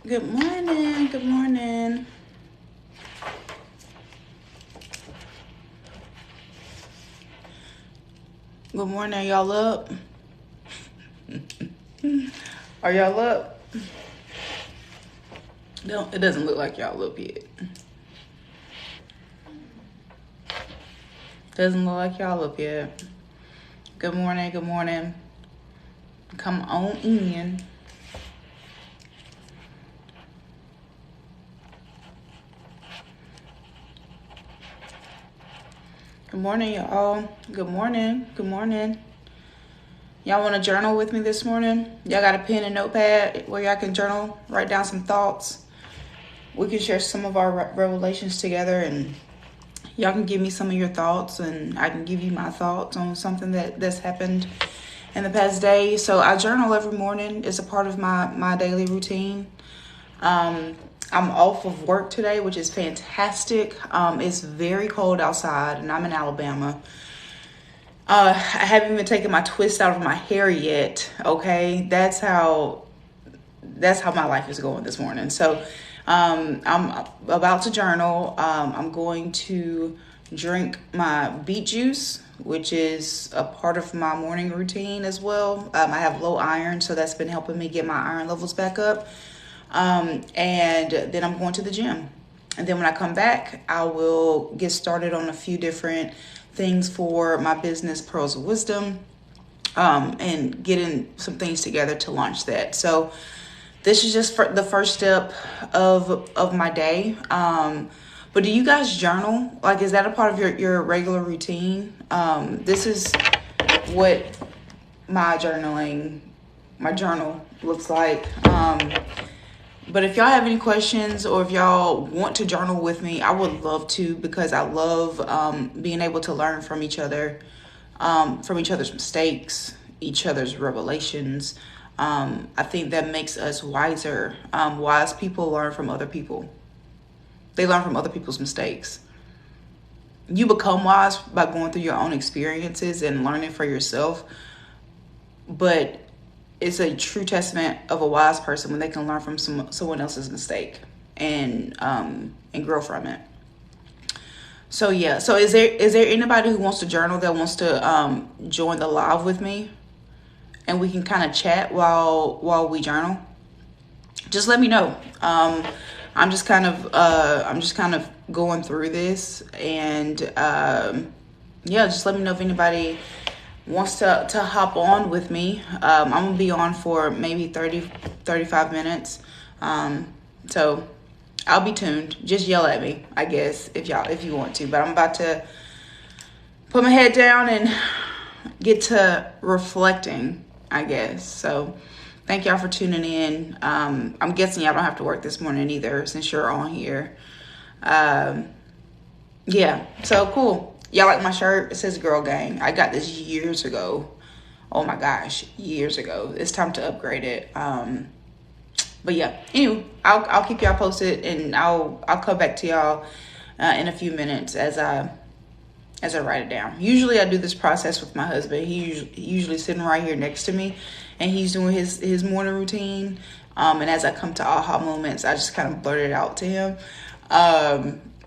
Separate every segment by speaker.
Speaker 1: Good morning. Good morning. Good morning. Are y'all up? Are y'all up? No, it doesn't look like y'all up yet. Doesn't look like y'all up yet. Good morning. Good morning. Come on in. Good morning, y'all. Good morning. Good morning. Y'all want to journal with me this morning? Y'all got a pen and notepad where y'all can journal, write down some thoughts. We can share some of our revelations together, and y'all can give me some of your thoughts, and I can give you my thoughts on something that's happened in the past day. So I journal every morning. It's a part of my daily routine. I'm off of work today, which is fantastic. It's very cold outside, and I'm in Alabama. I haven't even taken my twist out of my hair yet. Okay, that's how my life is going this morning. So I'm about to journal. I'm going to drink my beet juice, which is a part of my morning routine as well. I have low iron, so that's been helping me get my iron levels back up. And then I'm going to the gym. And then when I come back, I will get started on a few different things for my business, Pearls of Wisdom, and getting some things together to launch that. So this is just for the first step of my day. But do you guys journal? Like, is that a part of your regular routine? This is what my journal looks like. But if y'all have any questions, or if y'all want to journal with me, I would love to, because I love being able to learn from each other, from each other's mistakes, each other's revelations. I think that makes us wiser. Wise people learn from other people. They learn from other people's mistakes. You become wise by going through your own experiences and learning for yourself. But it's a true testament of a wise person when they can learn from someone else's mistake and grow from it. So yeah. So is there anybody who wants to journal, that wants to join the live with me, and we can kind of chat while we journal? Just let me know. I'm just kind of going through this, and yeah, just let me know if anybody wants to hop on with me. I'm gonna be on for maybe 35 minutes. So I'll be tuned. Just yell at me, I guess, if you want to. But I'm about to put my head down and get to reflecting, I guess. So thank y'all for tuning in. I'm guessing y'all don't have to work this morning either, since you're on here. Yeah, so cool. Y'all like my shirt? It says Girl Gang. I got this years ago. Oh my gosh, years ago. It's time to upgrade it. But yeah, anyway, I'll keep y'all posted, and I'll come back to y'all in a few minutes as I write it down. Usually I do this process with my husband. He's usually sitting right here next to me, and he's doing his morning routine. And as I come to aha moments, I just kind of blurt it out to him.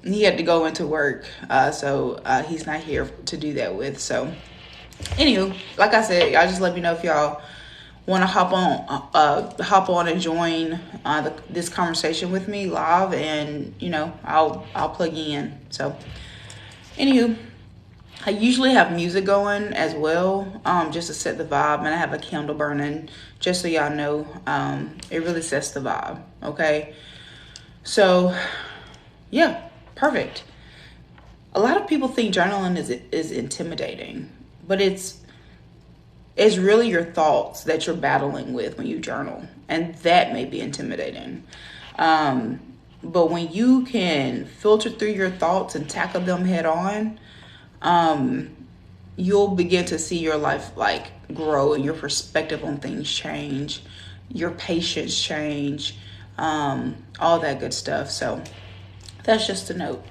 Speaker 1: He had to go into work, so he's not here to do that with. So anywho, like I said, y'all just let me know if y'all want to hop on and join this conversation with me live, and I'll plug you in. So anywho, I usually have music going as well, just to set the vibe, and I have a candle burning, just so y'all know. It really sets the vibe. Okay, so yeah, perfect. A lot of people think journaling is intimidating, but it's really your thoughts that you're battling with when you journal, and that may be intimidating. But when you can filter through your thoughts and tackle them head on, you'll begin to see your life like grow, and your perspective on things change, your patience change, all that good stuff. So that's just a note.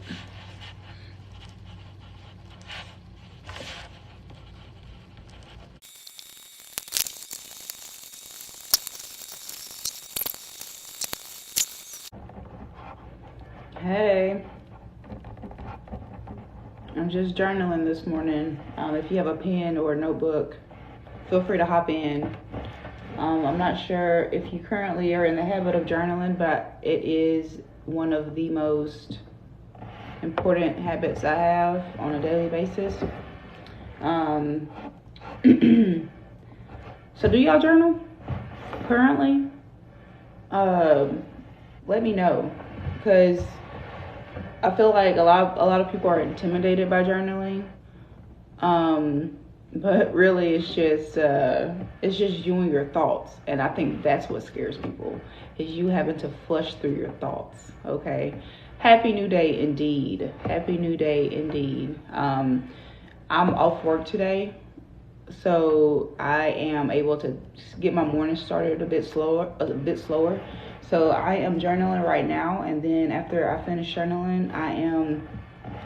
Speaker 1: I'm just journaling this morning. If you have a pen or a notebook, feel free to hop in. I'm not sure if you currently are in the habit of journaling, but it is one of the most important habits I have on a daily basis. So do y'all journal currently? Let me know, because I feel like a lot of people are intimidated by journaling. But really it's just you and your thoughts, and I think that's what scares people, is you having to flush through your thoughts. Okay, happy new day indeed. Happy new day indeed. I'm off work today, so I am able to get my morning started a bit slower. So I am journaling right now, and then after I finish journaling, I am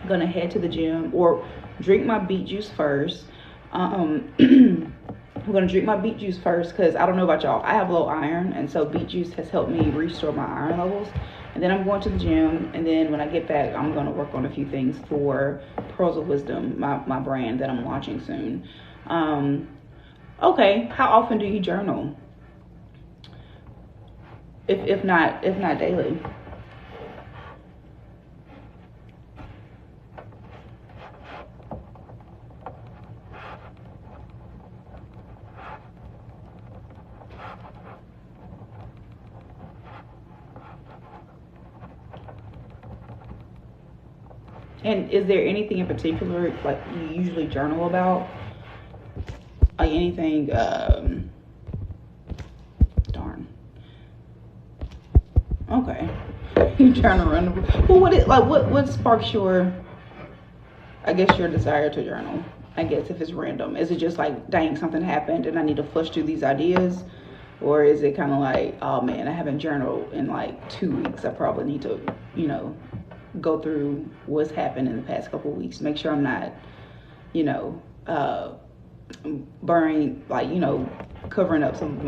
Speaker 1: gonna head to the gym or drink my beet juice first. I'm gonna drink my beet juice first, because I don't know about y'all, I have low iron, and so beet juice has helped me restore my iron levels. And then I'm going to the gym, and then when I get back, I'm gonna work on a few things for Pearls of Wisdom, my brand that I'm launching soon. Okay, how often do you journal? If not daily. And is there anything in particular like you usually journal about? Like anything? Darn. Okay. You journal random. Well, what sparks your, I guess, your desire to journal? I guess if it's random, is it just like, dang, something happened and I need to flush through these ideas? Or is it kind of like, oh man, I haven't journaled in like 2 weeks. I probably need to, go through what's happened in the past couple of weeks. Make sure I'm not, burying, covering up some of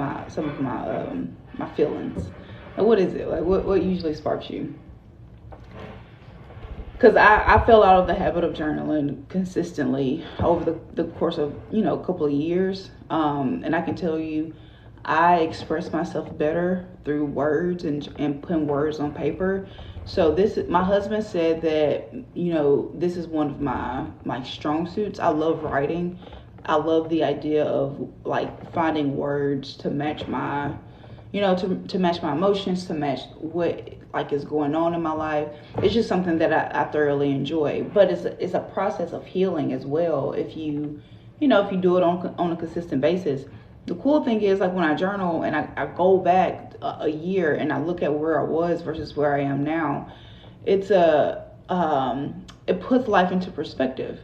Speaker 1: my feelings. Like, what is it? Like, what usually sparks you? Because I fell out of the habit of journaling consistently over the course of, a couple of years. And I can tell you, I express myself better through words and putting words on paper. So my husband said that, this is one of my strong suits. I love writing. I love the idea of like finding words to match my, to match my emotions, to match what like is going on in my life. It's just something that I thoroughly enjoy. But it's a process of healing as well. If you do it on a consistent basis. The cool thing is, like, when I journal and I go back a year and I look at where I was versus where I am now, it puts life into perspective,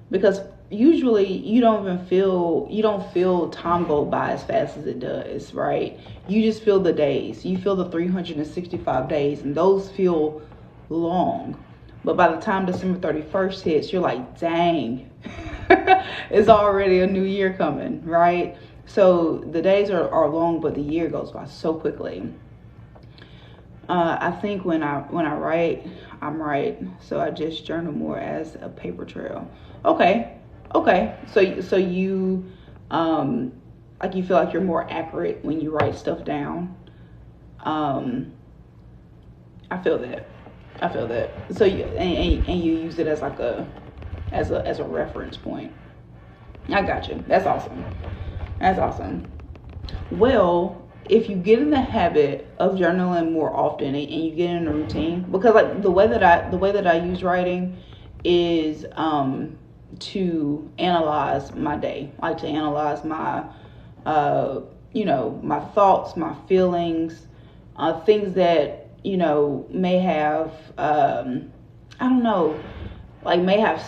Speaker 1: because usually you don't feel time go by as fast as it does, right? You just feel the days. You feel the 365 days, and those feel long. But by the time December 31st hits, you're like, dang, it's already a new year coming, right? So the days are long, but the year goes by so quickly. I think when I write, I'm right. So I just journal more as a paper trail. Okay. So you you feel like you're more accurate when you write stuff down. I feel that. So you use it as like as a reference point. I got you. That's awesome. Well, if you get in the habit of journaling more often and you get in a routine, because like the way that I use writing is to analyze my day, like to analyze my my thoughts, my feelings, things that may have may have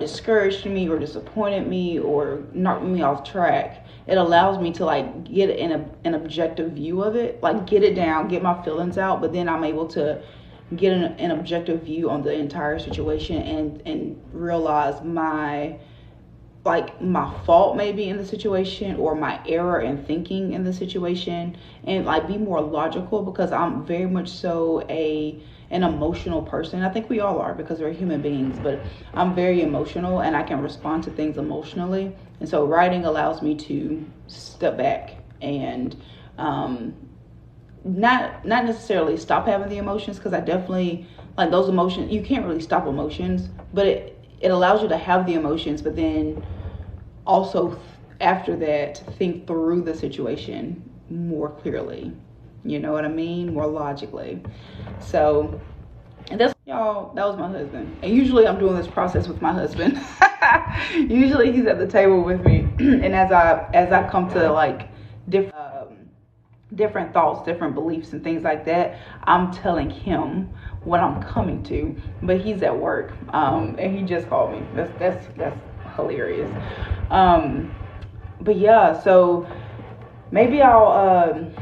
Speaker 1: discouraged me or disappointed me or knocked me off track. It allows me to like get an objective view of it, like get it down, get my feelings out, but then I'm able to get an objective view on the entire situation and realize my fault maybe in the situation, or my error in thinking in the situation, and like be more logical, because I'm very much so a an emotional person. I think we all are because we're human beings, but I'm very emotional and I can respond to things emotionally. And so writing allows me to step back and not necessarily stop having the emotions, because I definitely, like, those emotions, you can't really stop emotions, but it allows you to have the emotions, but then also after that think through the situation more clearly. You know what I mean? More logically. So, and that's, y'all, that was my husband. And usually I'm doing this process with my husband. Usually he's at the table with me. And as I come to like different thoughts, different beliefs and things like that, I'm telling him what I'm coming to. But he's at work. And he just called me. That's hilarious. But yeah, so maybe I'll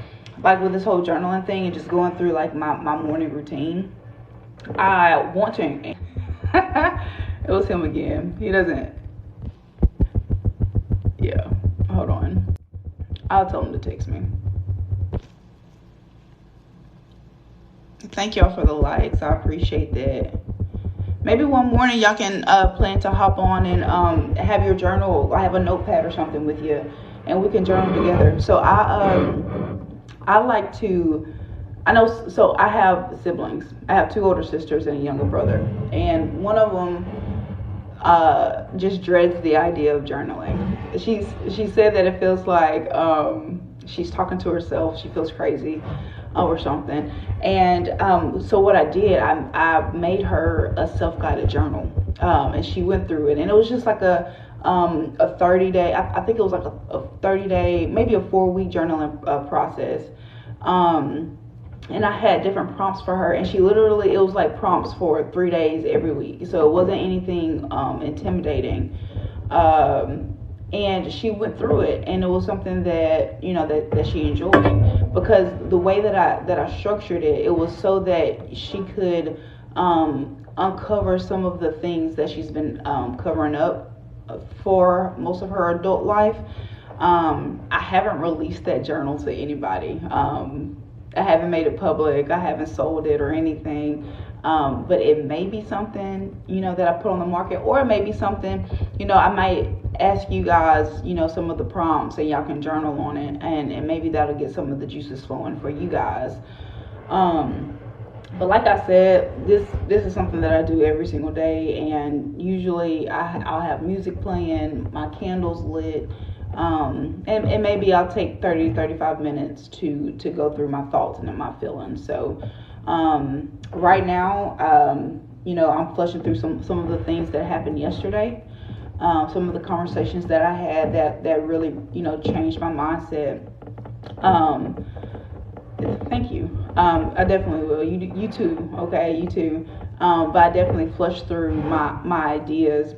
Speaker 1: like with this whole journaling thing and just going through like my morning routine, I want to it was him again. He doesn't. Yeah, hold on, I'll tell him to text me. Thank y'all for the likes, I appreciate that. Maybe one morning y'all can plan to hop on and have your journal. I have a notepad or something with you, and we can journal together. So I like to. I know. So I have siblings. I have 2 older sisters and a younger brother, and one of them just dreads the idea of journaling. She said that it feels like she's talking to herself. She feels crazy or something. And so what I did, I made her a self-guided journal, and she went through it, and it was just like a 30-day. I think it was like a 30-day, maybe a 4-week journaling process. And I had different prompts for her, and she literally, it was like prompts for 3 days every week, so it wasn't anything intimidating. And she went through it, and it was something that that she enjoyed, because the way that I structured it, it was so that she could uncover some of the things that she's been covering up for most of her adult life. I haven't released that journal to anybody. I haven't made it public. I haven't sold it or anything. But it may be something, that I put on the market, or it may be something, I might ask you guys, some of the prompts, and y'all can journal on it, and maybe that'll get some of the juices flowing for you guys. But like I said, this is something that I do every single day, and usually I'll have music playing, my candles lit, and maybe I'll take 30-35 minutes to go through my thoughts and my feelings. So right now, I'm flushing through some of the things that happened yesterday, some of the conversations that I had that really changed my mindset. Thank you. I definitely will. You too. Okay, you too. But I definitely flushed through my ideas.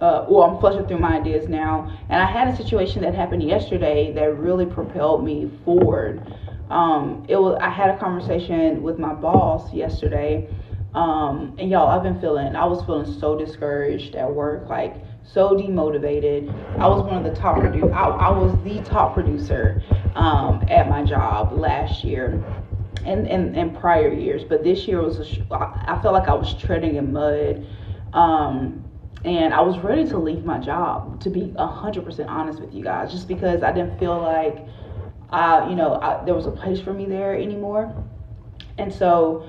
Speaker 1: I'm flushing through my ideas now, and I had a situation that happened yesterday that really propelled me forward. I had a conversation with my boss yesterday, and y'all, I was feeling so discouraged at work, like so demotivated. I was one of the top I was the top producer at my job last year and prior years, but this year I felt like I was treading in mud. And I was ready to leave my job, to be 100% honest with you guys, just because I didn't feel like there was a place for me there anymore. And so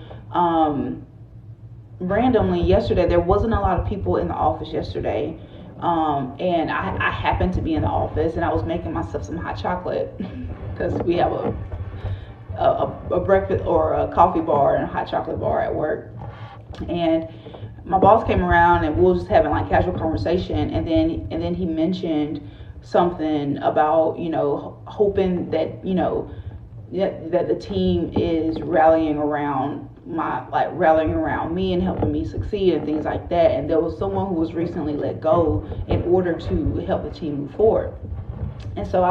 Speaker 1: randomly yesterday, there wasn't a lot of people in the office yesterday, and I happened to be in the office, and I was making myself some hot chocolate, because we have a breakfast or a coffee bar and a hot chocolate bar at work. And my boss came around, and we were just having like casual conversation, and then he mentioned something about hoping that that the team is rallying around me and helping me succeed and things like that. And there was someone who was recently let go in order to help the team move forward. And so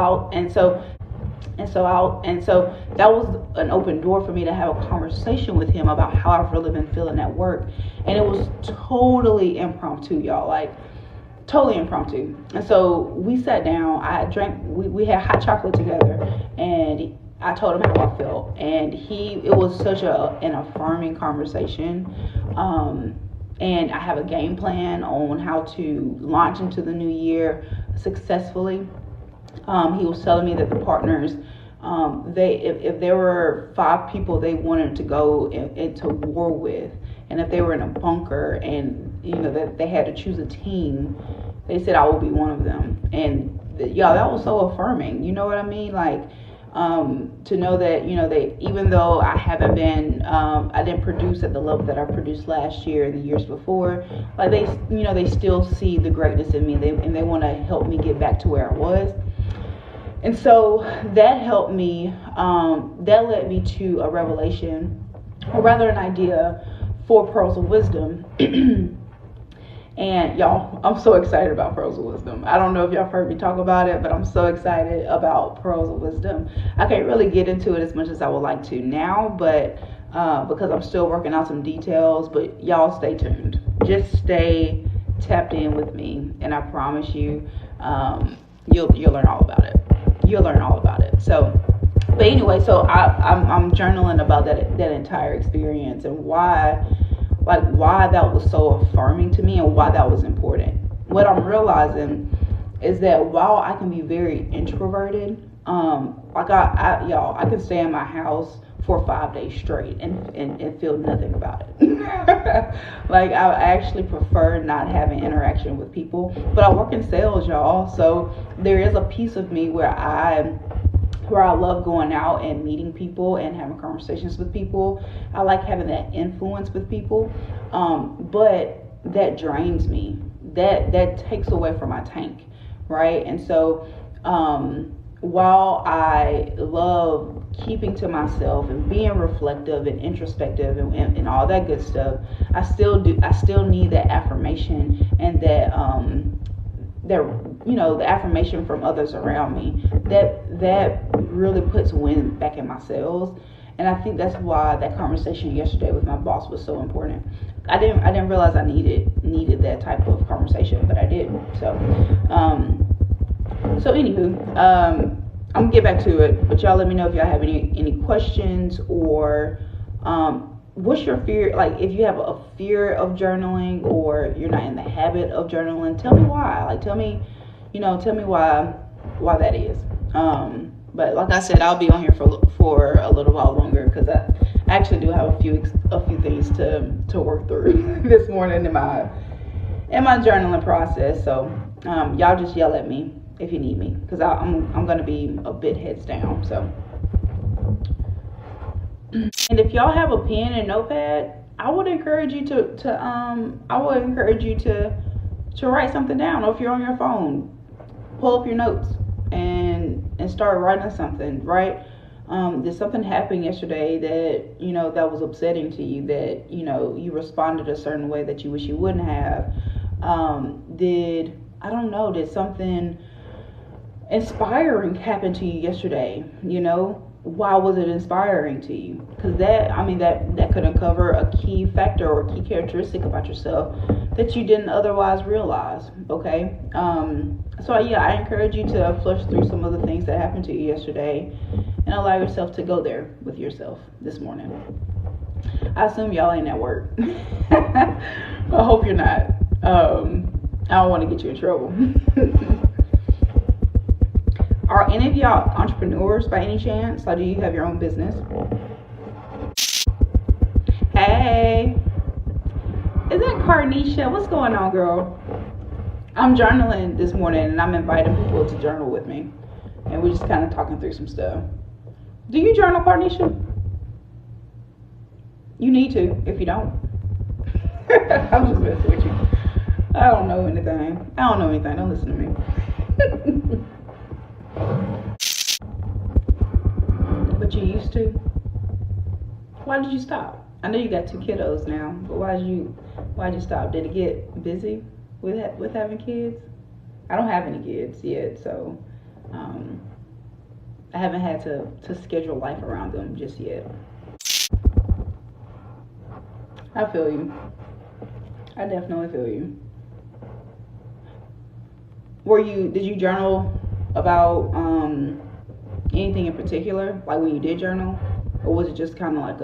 Speaker 1: that was an open door for me to have a conversation with him about how I've really been feeling at work. And it was totally impromptu, y'all, like totally impromptu. And so we sat down, we had hot chocolate together, and I told him how I felt, and it was such an affirming conversation. And I have a game plan on how to launch into the new year successfully. He was telling me that the partners, if there were 5 people they wanted to go into war with, and if they were in a bunker, and that they had to choose a team, they said I will be one of them. And that was so affirming. You know what I mean? Like, to know that they, even though I haven't been, I didn't produce at the level that I produced last year and the years before, like they still see the greatness in me. They want to help me get back to where I was. And so that helped me. That led me to a revelation, or rather an idea for Pearls of Wisdom. And y'all, I'm so excited about Pearls of Wisdom. I don't know if y'all have heard me talk about it, but I'm so excited about Pearls of Wisdom. I can't really get into it as much as I would like to now, but because I'm still working out some details. But y'all stay tuned. Just stay tapped in with me, and I promise you, you'll learn all about it. You'll learn all about it. So, but anyway, so I'm journaling about that entire experience and why that was so affirming to me and why that was important. What I'm realizing is that while I can be very introverted, I can stay in my house for 5 days straight and feel nothing about it. Like, I actually prefer not having interaction with people, but I work in sales, y'all. So there is a piece of me where I love going out and meeting people and having conversations with people. I like having that influence with people, but that drains me. That takes away from my tank, right? And so while I love keeping to myself and being reflective and introspective and all that good stuff, I still need that affirmation and that the affirmation from others around me. That really puts wind back in my sails. And I think that's why that conversation yesterday with my boss was so important. I didn't realize I needed that type of conversation, but I did. So anywho, I'm gonna get back to it, but y'all let me know if y'all have any questions, or what's your fear? Like, if you have a fear of journaling, or you're not in the habit of journaling, tell me why. Like, tell me why that is. But like I said, I'll be on here for a little while longer, because I actually do have a few things to work through this morning in my journaling process. So y'all just yell at me if you need me, because I'm gonna be a bit heads down. So, and if y'all have a pen and notepad, I would encourage you to write something down. Or if you're on your phone, pull up your notes and start writing something, right? Did something happen yesterday that was upsetting to you, that you responded a certain way that you wish you wouldn't have? Did something inspiring happen to you yesterday? Why was it inspiring to you? Because that could uncover a key factor or a key characteristic about yourself that you didn't otherwise realize. Okay. So yeah, I encourage you to flush through some of the things that happened to you yesterday and allow yourself to go there with yourself this morning. I assume y'all ain't at work. I hope you're not. I don't want to get you in trouble. Are any of y'all entrepreneurs by any chance? Like, do you have your own business? Hey, is that Carnisha? What's going on, girl? I'm journaling this morning, and I'm inviting people to journal with me, and we're just kind of talking through some stuff. Do you journal, Carnisha? You need to, if you don't. I'm just messing with you. I don't know anything. Don't listen to me. But you used to? Why did you stop? I know you got 2 kiddos now, but why'd you stop? Did it get busy with having kids? I don't have any kids yet, so I haven't had to schedule life around them just yet. I feel you. I definitely feel you. Did you journal about anything in particular, like when you did journal, or was it just kind of like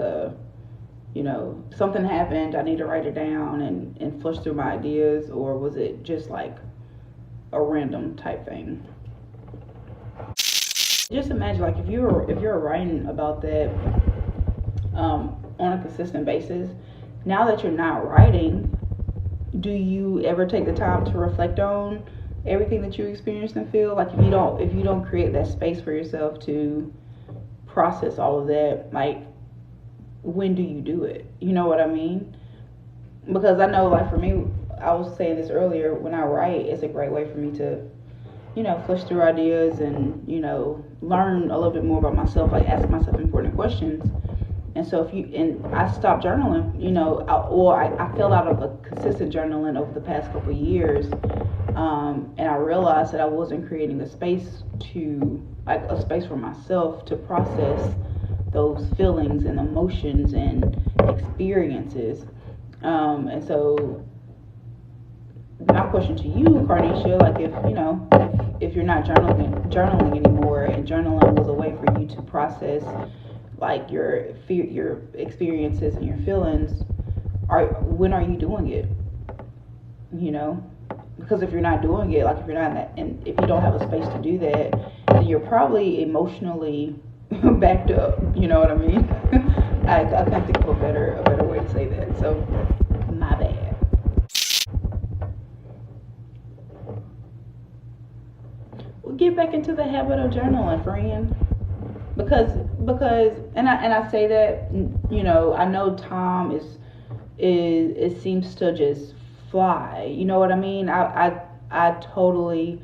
Speaker 1: something happened, I need to write it down and flush through my ideas, or was it just like a random type thing? Just imagine, like, if you're writing about that on a consistent basis, now that you're not writing, do you ever take the time to reflect on everything that you experienced and feel? Like, if you don't create that space for yourself to process all of that, like, when do you do it? You know what I mean? Because I know, like, for me, I was saying this earlier, when I write, it's a great way for me to flush through ideas and learn a little bit more about myself, like ask myself important questions. And so I stopped journaling, I fell out of a consistent journaling over the past couple of years, and I realized that I wasn't creating a space for myself to process those feelings and emotions and experiences. And so my question to you, Carnesia, like, if you're not journaling anymore, and journaling was a way for you to process like your experiences and your feelings, when are you doing it? Because if you're not doing it, like, if you're not in that, and if you don't have a space to do that, then you're probably emotionally backed up. You know what I mean? I can't think of a better way to say that. So, my bad. Well, get back into the habit of journaling, friend. Because and I say that, I know time is it seems to just fly. You know what I mean? I totally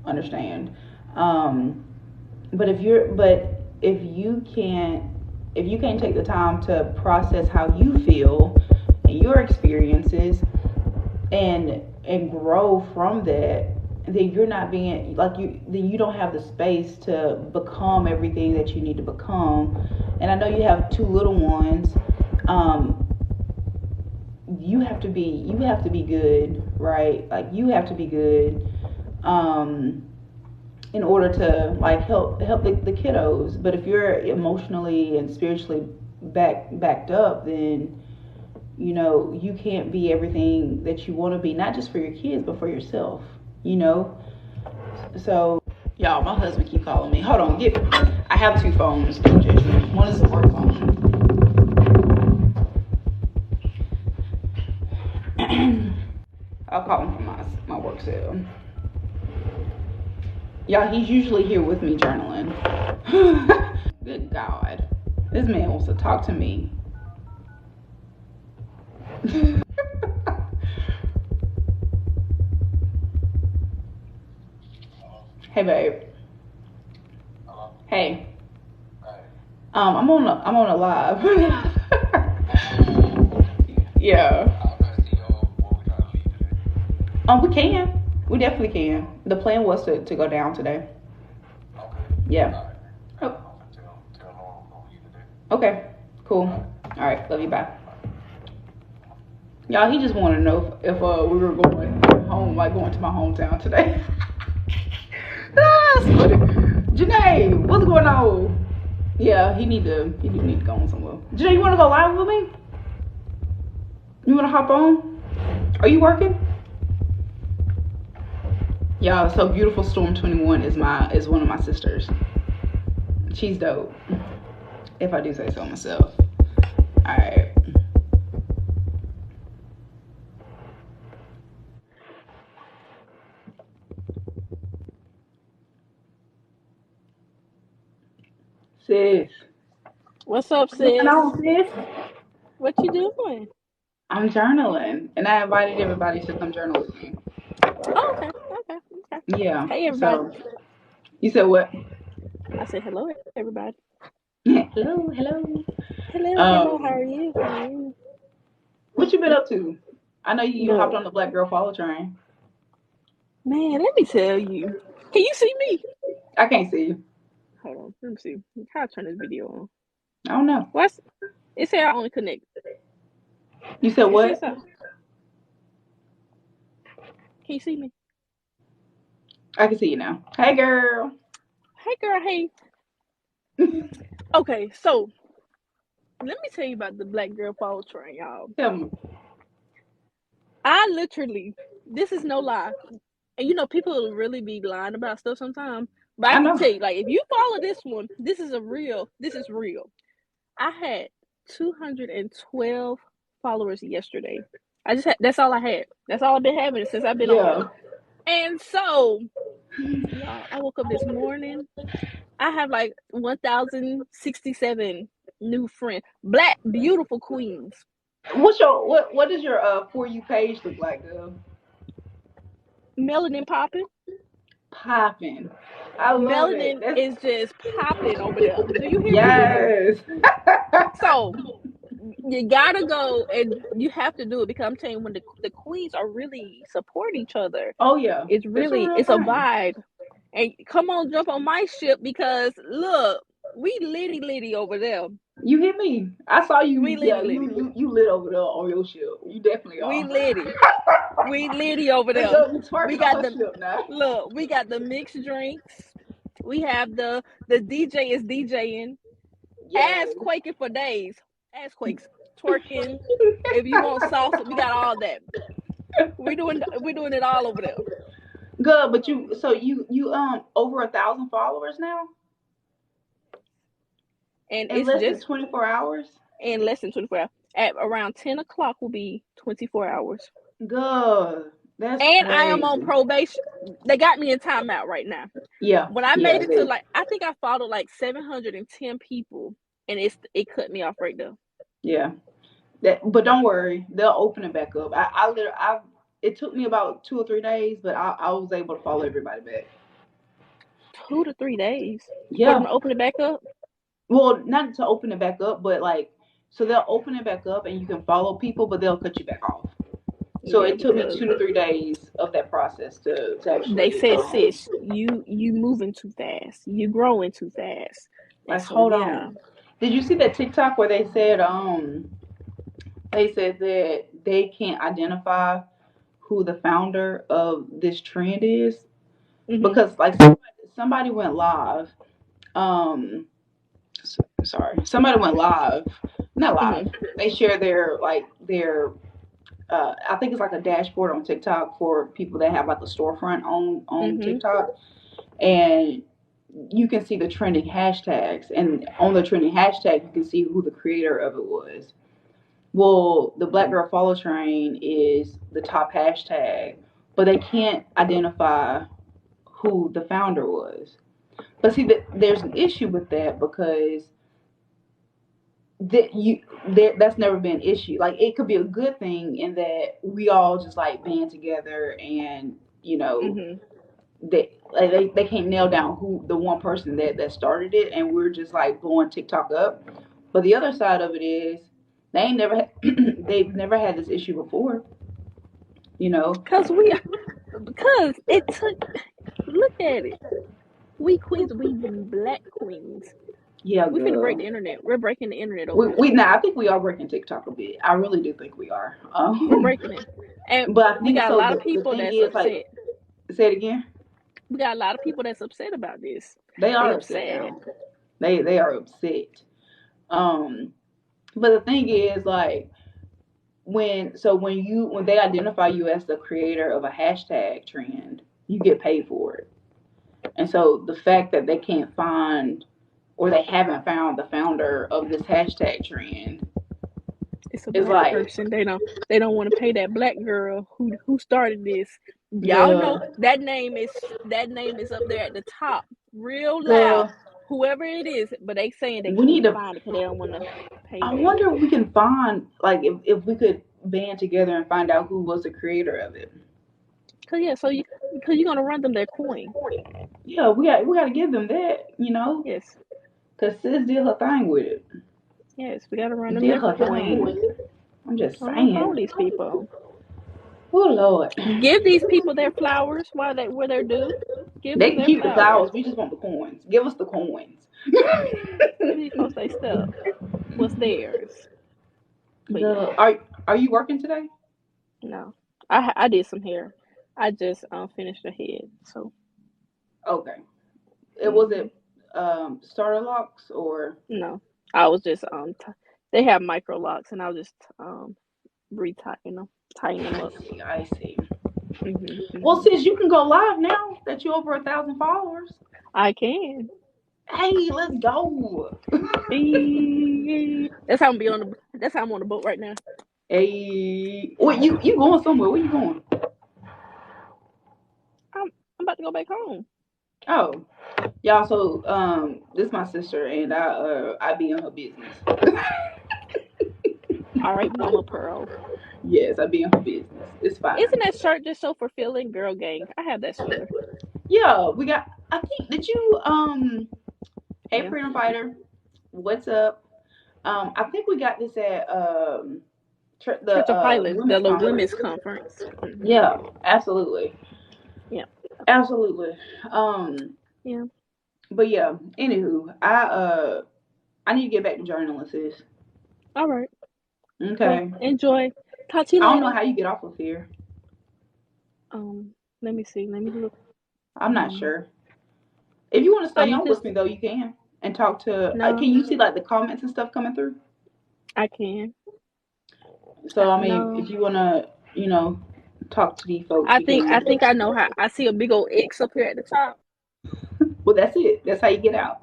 Speaker 1: understand. But if you can't take the time to process how you feel and your experiences, and grow from that, then you're not being like you then you don't have the space to become everything that you need to become. And I know you have two little ones. You have to be good, right? Like, you have to be good, in order to, like, help the kiddos. But if you're emotionally and spiritually backed up, then you can't be everything that you want to be, not just for your kids but for yourself. So, y'all, my husband keep calling me. Hold on, I have two phones. One is a work phone. I'll call him from my work cell. Y'all, he's usually here with me journaling. Good God, this man wants to talk to me. Hey, babe. Hey. I'm on a live. Yeah. We can. We definitely can. The plan was to go down today. Yeah. Oh. Okay. Cool. All right. Love you. Bye. Y'all, he just wanted to know if we were going home, like going to my hometown today. That's funny. Janae, what's going on? Yeah, he do need to go on somewhere. Janae, you want to go live with me? You want to hop on? Are you working? Y'all, so Beautiful Storm 21 is one of my sisters. She's dope, if I do say so myself. All right. Sis.
Speaker 2: What's up, sis?
Speaker 1: What's going on, sis?
Speaker 2: What you doing?
Speaker 1: I'm journaling, and I invited everybody to come journal with me.
Speaker 2: Oh, okay.
Speaker 1: Yeah.
Speaker 2: Hey, everybody.
Speaker 1: So, you said what?
Speaker 2: I said hello, everybody.
Speaker 1: Hello.
Speaker 2: Hello. How are you?
Speaker 1: What you been up to? I know you hopped on the Black Girl Follow train.
Speaker 2: Man, let me tell you. Can you see me?
Speaker 1: I can't see you.
Speaker 2: Hold on. Let me see. How to turn this video on?
Speaker 1: I don't know.
Speaker 2: What's it say? I only connect.
Speaker 1: You said what?
Speaker 2: Can you see me?
Speaker 1: I can see you now. Hey, girl.
Speaker 2: Hey, girl. Hey. Okay, so let me tell you about the Black Girl Follow train, y'all.
Speaker 1: Tell me.
Speaker 2: I literally, this is no lie. And you know, people will really be lying about stuff sometimes. But I
Speaker 1: I
Speaker 2: can
Speaker 1: know.
Speaker 2: tell you, like, if you follow this one, this is real. I had 212 followers yesterday. That's all I had. That's all I've been having since I've been on here.
Speaker 1: Yeah.
Speaker 2: And so, y'all, I woke up this morning. I have like 1,067 new friends. Black, beautiful queens.
Speaker 1: What is your For You page look like, girl?
Speaker 2: Melanin popping.
Speaker 1: Popping. I love it.
Speaker 2: Melanin
Speaker 1: That's
Speaker 2: is just popping over there. Do you hear me?
Speaker 1: yes.
Speaker 2: So you gotta go and you have to do it because I'm telling you, when the queens are really supporting each other,
Speaker 1: Oh yeah. It's a real
Speaker 2: it's a
Speaker 1: thing.
Speaker 2: vibe. And come on, jump on my ship because look, we litty over there.
Speaker 1: You hear me? I saw
Speaker 2: We
Speaker 1: you. Yeah,
Speaker 2: litty.
Speaker 1: you lit over there on your ship. You definitely
Speaker 2: We
Speaker 1: are.
Speaker 2: litty. We litty over
Speaker 1: Look
Speaker 2: there.
Speaker 1: up, you
Speaker 2: We
Speaker 1: twerking on
Speaker 2: got
Speaker 1: her
Speaker 2: the
Speaker 1: ship now.
Speaker 2: look. We got the mixed drinks. We have the DJ is DJing. Ass
Speaker 1: Yes.
Speaker 2: quaking for days. Ass quakes, twerking. If you want salsa, we got all that. We doing it all over there.
Speaker 1: Good, but you over 1,000 followers now
Speaker 2: And
Speaker 1: in
Speaker 2: it's
Speaker 1: less than
Speaker 2: just
Speaker 1: 24 hours.
Speaker 2: in less than 24 hours. At around 10 o'clock will be 24 hours.
Speaker 1: Good. That's
Speaker 2: And I am on
Speaker 1: crazy.
Speaker 2: probation. They got me in timeout right now.
Speaker 1: Yeah,
Speaker 2: When I
Speaker 1: yeah,
Speaker 2: made
Speaker 1: it
Speaker 2: it to
Speaker 1: is.
Speaker 2: like, I think I followed like 710 people, and it cut me off right there.
Speaker 1: Yeah. But don't worry, they'll open it back up. It took me about 2 or 3 days, but I was able to follow everybody back.
Speaker 2: 2 to 3 days for them
Speaker 1: Yeah.
Speaker 2: to open it back up.
Speaker 1: Well, not to open it back up, but like, so they'll open it back up and you can follow people, but they'll cut you back off. So
Speaker 2: Yeah,
Speaker 1: it took me
Speaker 2: because
Speaker 1: 2 to 3 days of that process to
Speaker 2: they
Speaker 1: actually
Speaker 2: said, sis, you moving too fast. You growing too fast. And
Speaker 1: like
Speaker 2: so
Speaker 1: hold
Speaker 2: yeah.
Speaker 1: on. Did you see that TikTok where they said that they can't identify who the founder of this trend is
Speaker 2: Mhm.
Speaker 1: because like somebody went live. Um, sorry, somebody went live. Not live.
Speaker 2: Mhm.
Speaker 1: They share their I think it's like a dashboard on TikTok for people that have like a storefront on
Speaker 2: Mhm.
Speaker 1: TikTok, and you can see the trending hashtags, and on the trending hashtag you can see who the creator of it was. Well, the Black Girl Follow Train is the top hashtag, but they can't identify who the founder was. But see, there's an issue with that because that's never been an issue. Like it could be a good thing in that we all just like band together and
Speaker 2: Mhm.
Speaker 1: they can't nail down who the one person that started it, and we're just like blowing TikTok up. But the other side of it is they've never had this issue before. You know?
Speaker 2: Because it took. Look at it. We queens, we black queens.
Speaker 1: Yeah,
Speaker 2: We finna break
Speaker 1: girl.
Speaker 2: the internet. We're breaking the internet over here.
Speaker 1: We now I think we are breaking TikTok a bit. I really do think we are.
Speaker 2: We're breaking it, and
Speaker 1: But I
Speaker 2: we
Speaker 1: think
Speaker 2: got a
Speaker 1: so.
Speaker 2: lot of
Speaker 1: The
Speaker 2: people
Speaker 1: thing
Speaker 2: that's
Speaker 1: is like,
Speaker 2: upset.
Speaker 1: say it again.
Speaker 2: We got a lot of people that's upset about this.
Speaker 1: They
Speaker 2: They
Speaker 1: are upset
Speaker 2: upset.
Speaker 1: now. They are upset. Um, but the thing is like when they identify you as the creator of a hashtag trend, you get paid for it. And so the fact that they can't find or they haven't found the founder of this hashtag trend
Speaker 2: It's a
Speaker 1: is
Speaker 2: black
Speaker 1: like
Speaker 2: person. They don't want to pay that black girl who started this. Y'all know
Speaker 1: the
Speaker 2: that name is up there at the top, real loud.
Speaker 1: the
Speaker 2: Whoever it is, but they saying they
Speaker 1: we need
Speaker 2: can't
Speaker 1: to.
Speaker 2: find it because they don't want to pay
Speaker 1: I
Speaker 2: them.
Speaker 1: wonder if we can find like if we could band together and find out who was the creator of it.
Speaker 2: Cause yeah, because you're gonna run them their coin.
Speaker 1: Yeah, we got to give them that,
Speaker 2: Yes,
Speaker 1: because sis did her thing with it.
Speaker 2: yes, we gotta run them
Speaker 1: Did
Speaker 2: their
Speaker 1: her
Speaker 2: coin.
Speaker 1: thing. I'm just
Speaker 2: I don't know
Speaker 1: saying.
Speaker 2: these people.
Speaker 1: Oh Lord,
Speaker 2: Give these people their flowers while they where they're due. Give
Speaker 1: they
Speaker 2: them
Speaker 1: can
Speaker 2: their
Speaker 1: keep the
Speaker 2: flowers.
Speaker 1: flowers. We just want the coins. Give us the coins.
Speaker 2: Give these folks their stuff. What's theirs? But yeah,
Speaker 1: The are you working today?
Speaker 2: no. I did some hair. I just finished the head. So
Speaker 1: Okay. It was it starter locks or
Speaker 2: No, I was just they have micro locks, and I was just retying them, tying them
Speaker 1: I
Speaker 2: up.
Speaker 1: see, I see.
Speaker 2: Mhm,
Speaker 1: Well,
Speaker 2: mhm.
Speaker 1: sis, you can go live now that you're over 1,000 followers.
Speaker 2: I can.
Speaker 1: Hey, let's go.
Speaker 2: That's how I'm be on the. That's how I'm on the boat right now.
Speaker 1: Hey, what you going somewhere? Where you going?
Speaker 2: I'm about to go back home.
Speaker 1: Oh, y'all. So this is my sister, and I be in her business.
Speaker 2: All right, Mama Pearl.
Speaker 1: Yes, I be in her business. It's
Speaker 2: Isn't
Speaker 1: fine.
Speaker 2: that shirt just so fulfilling, girl gang? I have that sweater.
Speaker 1: Yeah, we got. I think did you Hey
Speaker 2: Yeah,
Speaker 1: Freedom Fighter, what's up? I think we got this at the
Speaker 2: Church of Highlands, the
Speaker 1: women's
Speaker 2: little
Speaker 1: conference.
Speaker 2: women's conference.
Speaker 1: Yeah, absolutely,
Speaker 2: Yeah,
Speaker 1: absolutely. Um,
Speaker 2: yeah.
Speaker 1: but yeah. Anywho, I need to get back to journaling, sis.
Speaker 2: All right. Well,
Speaker 1: Okay.
Speaker 2: enjoy. Talk to you
Speaker 1: I don't know
Speaker 2: later.
Speaker 1: how you get off of here.
Speaker 2: Let me see. Let me look.
Speaker 1: I'm not
Speaker 2: Um,
Speaker 1: sure. If you want to stay
Speaker 2: you
Speaker 1: on with
Speaker 2: just
Speaker 1: me though, you can and talk to. Can
Speaker 2: no.
Speaker 1: you see like the comments and stuff coming through?
Speaker 2: I can.
Speaker 1: So I mean, if
Speaker 2: No.
Speaker 1: you wanna, talk to these folks,
Speaker 2: I
Speaker 1: you
Speaker 2: think
Speaker 1: can.
Speaker 2: I think I know how. I see a big old X up here at the top.
Speaker 1: Well, that's it. That's how you get out.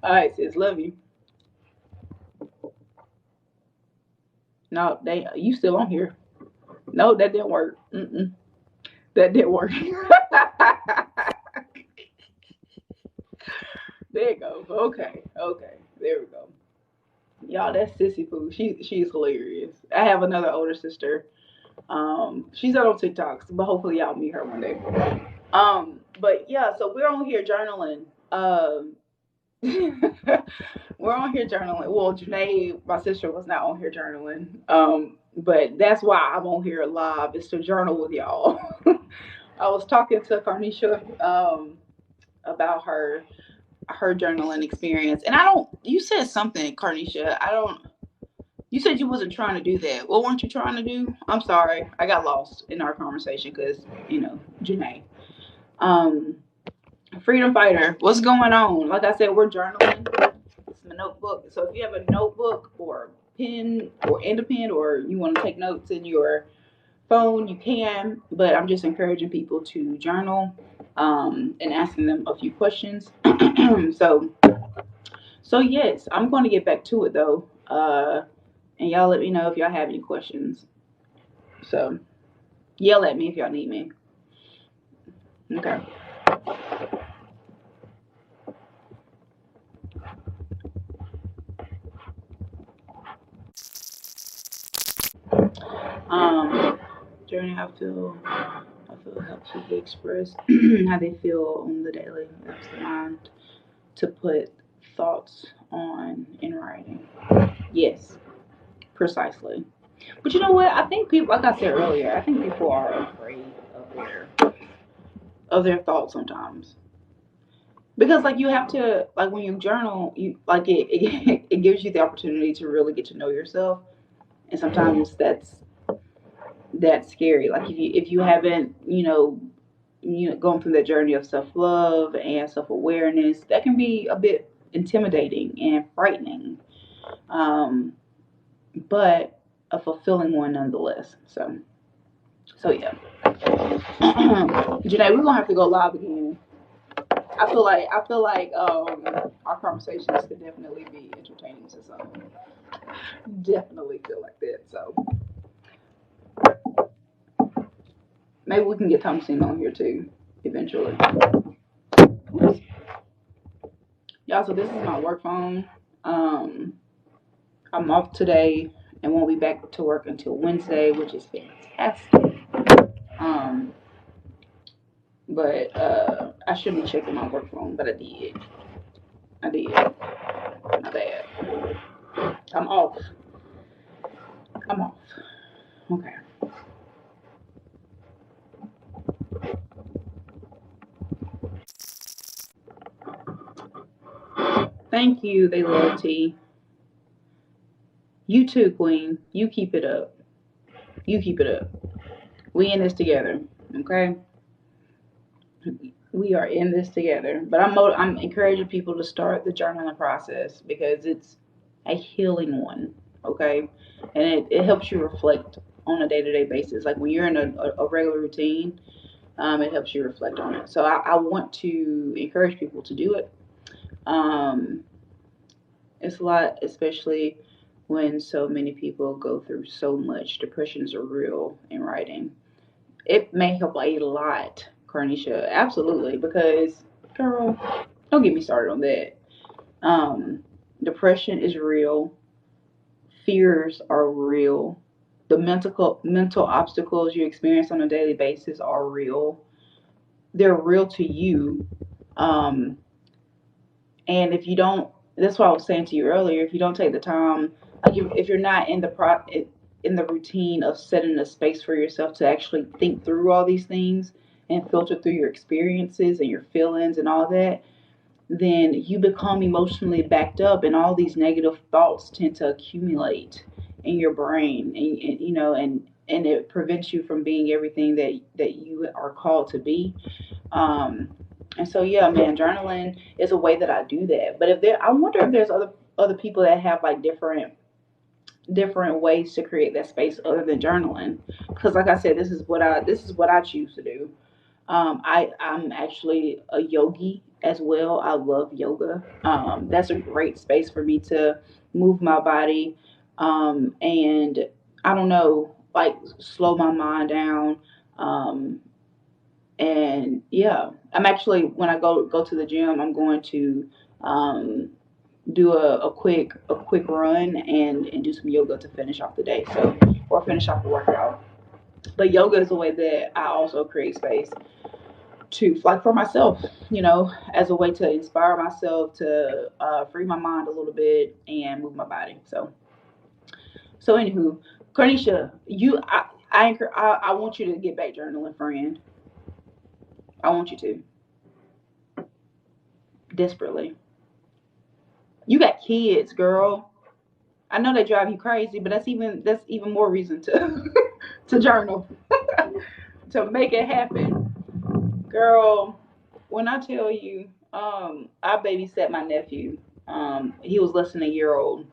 Speaker 1: All right, sis. Love you. No, you still on here. No, that didn't work. Mm-mm. That didn't work. There you go. Okay. Okay. There we go. Y'all, that's Sissy Pooh. She's hilarious. I have another older sister. She's not on TikTok, but hopefully y'all meet her one day. But yeah, so we're on here journaling. We're on here journaling. Well, Janae, my sister, was not on here journaling. But that's why I'm on here live, is to journal with y'all. I was talking to Carnisha about her journaling experience, and I don't. You said something, Carnisha. I don't. You said you wasn't trying to do that. What weren't you trying to do? I'm sorry, I got lost in our conversation because Janae. Um, Freedom Fighter, what's going on? Like I said, we're journaling. It's my notebook. So if you have a notebook or pen or and a pen, or you want to take notes in your phone, you can. But I'm just encouraging people to journal, and asking them a few questions. so so yes, I'm going to get back to it though. And y'all let me know if y'all have any questions. So yell at me if y'all need me. Okay. Journey, I feel helps people express how they feel on the daily. Helps the mind to put thoughts on in writing. Yes, precisely. But you know what? I think people, like I said earlier, I think people are afraid of their thoughts sometimes. Because like you have to, like when you journal, you like it gives you the opportunity to really get to know yourself, and sometimes that's scary. Like if you haven't going through that journey of self love and self awareness, that can be a bit intimidating and frightening, um, but a fulfilling one nonetheless. So yeah, Janae, we're gonna have to go live again. I feel like our conversations could definitely be entertaining to some. Definitely feel like that. So maybe we can get Thomasine on here too eventually. Y'all, so this is my work phone. Um, I'm off today and won't be back to work until Wednesday, which is fantastic. Um, but I shouldn't be checking my work phone, but I did. I did. My bad. I'm off. I'm off. Okay. Thank you. They love tea. You too, Queen. You keep it up. You keep it up. We in this together. Okay. We are in this together. But I'm encouraging people to start the journaling process because it's a healing one, okay? And it helps you reflect on a day to day basis. Like when you're in a regular routine, it helps you reflect on it. So I want to encourage people to do it. Um, it's a lot, especially when so many people go through so much. Depression is a real in writing. It may help a lot, Carnisha. Absolutely, because girl, don't get me started on that. Um, Depression is real. Fears are real. The mental obstacles you experience on a daily basis are real. They're real to you. Um, and if you don't, that's what I was saying to you earlier. If you don't take the time, like if you're not in the routine of setting a space for yourself to actually think through all these things and filter through your experiences and your feelings and all that, then you become emotionally backed up, and all these negative thoughts tend to accumulate in your brain, and you know, and it prevents you from being everything that you are called to be. um, and so yeah, man, journaling is a way that I do that. But if there, I wonder if there's other people that have like different ways to create that space other than journaling. Because like I said, this is what I choose to do. I'm actually a yogi as well. I love yoga. That's a great space for me to move my body, and I don't know, like slow my mind down. Um, and yeah, I'm actually when I go to the gym, I'm going to um, do a quick run and do some yoga to finish off the day. So or finish off the workout. But yoga is a way that I also create space to like for myself, you know, as a way to inspire myself to free my mind a little bit and move my body. So anywho, Cornisha, I want you to get back journaling, friend. I want you to desperately. You got kids, girl. I know they drive you crazy, but that's even more reason to to journal to make it happen, girl. When I tell you, I babysat my nephew. He was less than a year old,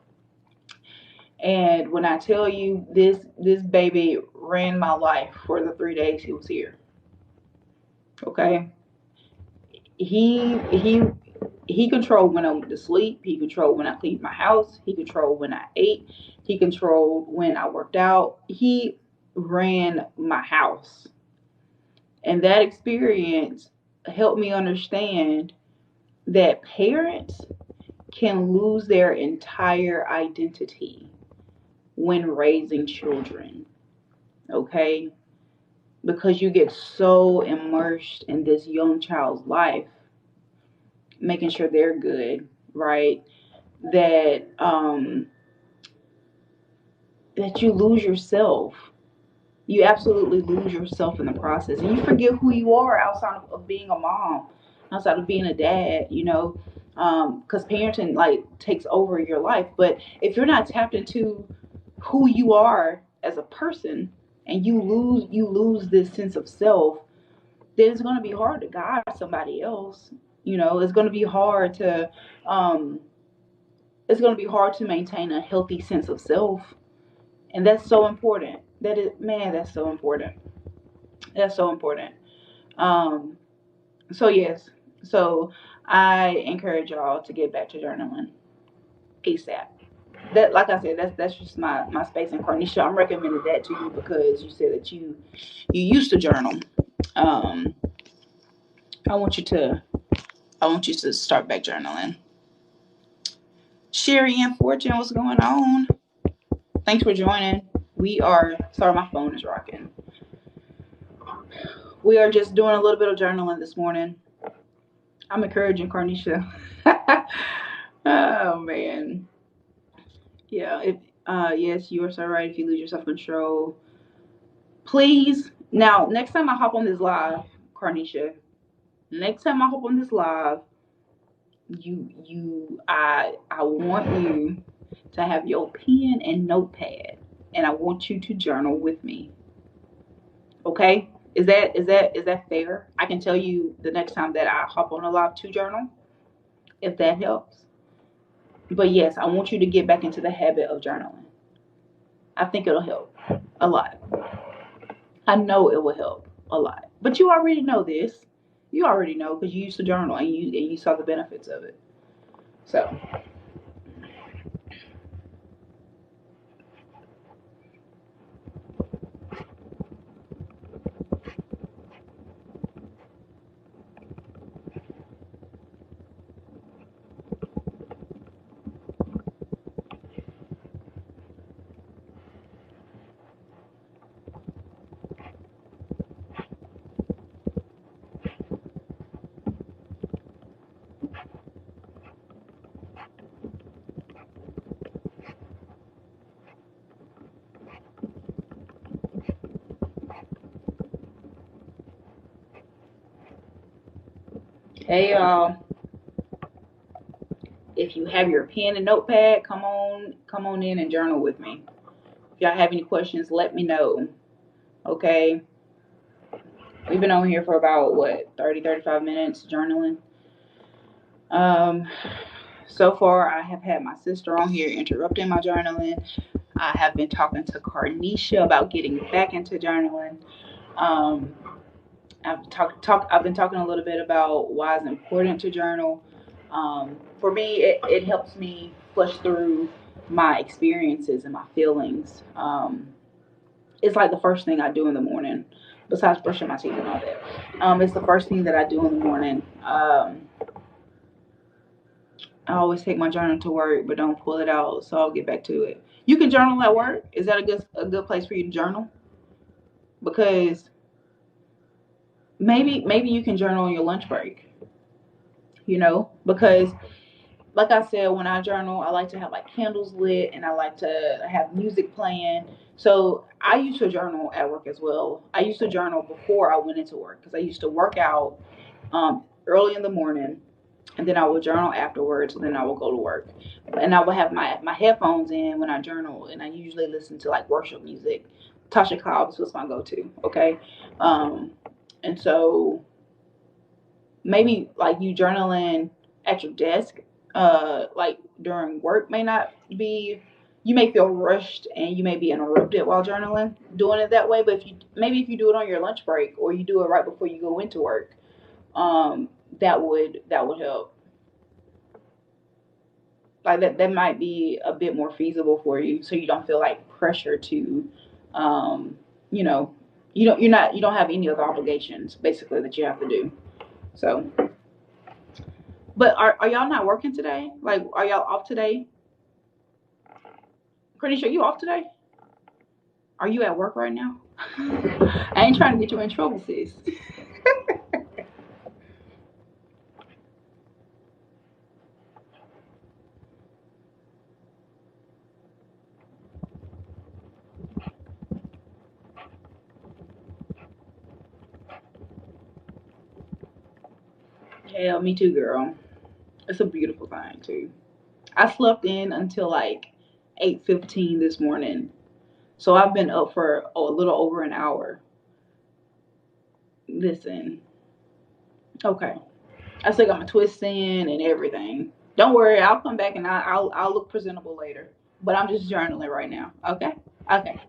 Speaker 1: and when I tell you this baby ran my life for the 3 days he was here. Okay, he he controlled when I went to sleep. He controlled when I cleaned my house. He controlled when I ate. He controlled when I worked out. He ran my house. And that experience helped me understand that parents can lose their entire identity when raising children. Okay? Because you get so immersed in this young child's life, making sure they're good, right? That that you lose yourself. You absolutely lose yourself in the process, and you forget who you are outside of being a mom, outside of being a dad. You know, because parenting like takes over your life. But if you're not tapped into who you are as a person, and you lose this sense of self, then it's going to be hard to guide somebody else. You know, um, it's going to be hard to maintain a healthy sense of self, and that's so important. That is, man, that's so important. That's so important. Um, so yes, so I encourage y'all to get back to journaling ASAP. That, like I said, that's just my space in Cornisha. I'm recommending that to you because you said that you used to journal. Um, I want you to I want you to start back journaling. Sherry and Fortune, what's going on? Thanks for joining. We are sorry, my phone is rocking. We are just doing a little bit of journaling this morning. I'm encouraging Carnisha. Oh man. Yeah, if yes, you are so right. If you lose your self control, please. Now, next time I hop on this live, Carnisha, next time I hop on this live, I want you to have your pen and notepad, and I want you to journal with me. Okay? Is that fair? I can tell you the next time that I hop on a live to journal, if that helps. But yes, I want you to get back into the habit of journaling. I think it'll help a lot. I know it will help a lot. But you already know this. You already know because you used to journal and you saw the benefits of it. So hey y'all, if you have your pen and notepad, come on in and journal with me. If y'all have any questions, let me know. Okay. We've been on here for about what, 30, 35 minutes journaling. Um so far I have had my sister on here interrupting my journaling. I have been talking to Carnisha about getting back into journaling. Um I've been talking a little bit about why it's important to journal. For me, it helps me flush through my experiences and my feelings. It's like the first thing I do in the morning, besides brushing my teeth and all that. It's the first thing that I do in the morning. I always take my journal to work, but don't pull it out, so I'll get back to it. You can journal at work. Is that a good place for you to journal? Because maybe you can journal on your lunch break. Because like I said, when I journal, I like to have like candles lit and I like to have music playing. So I used to journal at work as well. I used to journal before I went into work because I used to work out early in the morning, and then I would journal afterwards, and then I would go to work. And I would have my headphones in when I journal, and I usually listen to like worship music. Tasha Cobbs was my go-to. Okay, um, and so maybe like you journaling at your desk, like during work may not be. You may feel rushed and you may be interrupted while journaling, doing it that way. But if you do it on your lunch break or you do it right before you go into work, that would help. Like that might be a bit more feasible for you, so you don't feel like pressure to, um, you know, you don't have any other obligations basically that you have to do. So, but are y'all not working today? Like, are y'all off today? Pretty sure you off today. Are you at work right now? I ain't trying to get you in trouble, sis. Hell, me too, girl. It's a beautiful thing too. I slept in until like 8:15 this morning, so I've been up for a little over an hour. Listen, okay. I still got my twists in and everything. Don't worry, I'll come back and I'll look presentable later. But I'm just journaling right now. Okay. Okay.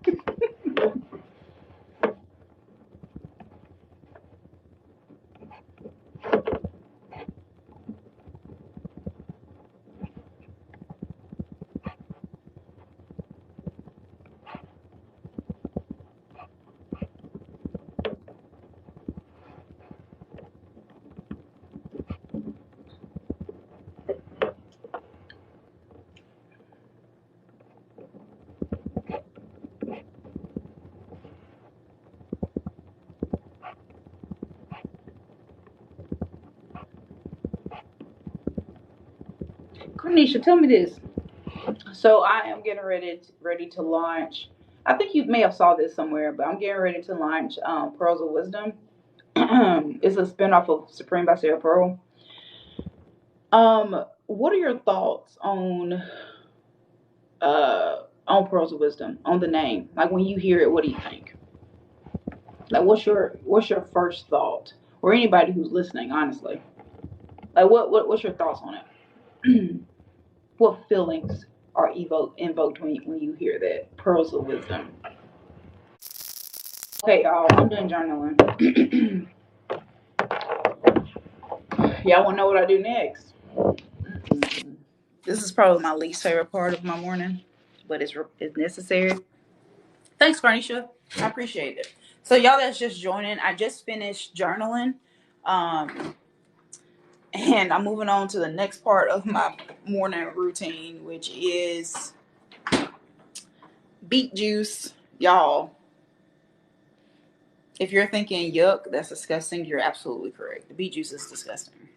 Speaker 1: Cornisha, tell me this. So I am getting ready to launch. I think you may have saw this somewhere, but I'm getting ready to launch Pearls of Wisdom. It's a spinoff of Supreme by Sarah Pearl. What are your thoughts on Pearls of Wisdom, on the name? Like when you hear it, what do you think? Like, what's your first thought, or anybody who's listening, honestly, like what's your thoughts on it? What feelings are invoked when you hear that? Pearls of wisdom. Okay, y'all, I'm done journaling. Y'all want to know what I do next? This is probably my least favorite part of my morning, but it's necessary. Thanks, Garnisha. I appreciate it. So y'all that's just joining, I just finished journaling. Um, and I'm moving on to the next part of my morning routine, which is beet juice. Y'all, if you're thinking yuck, that's disgusting, you're absolutely correct. The beet juice is disgusting.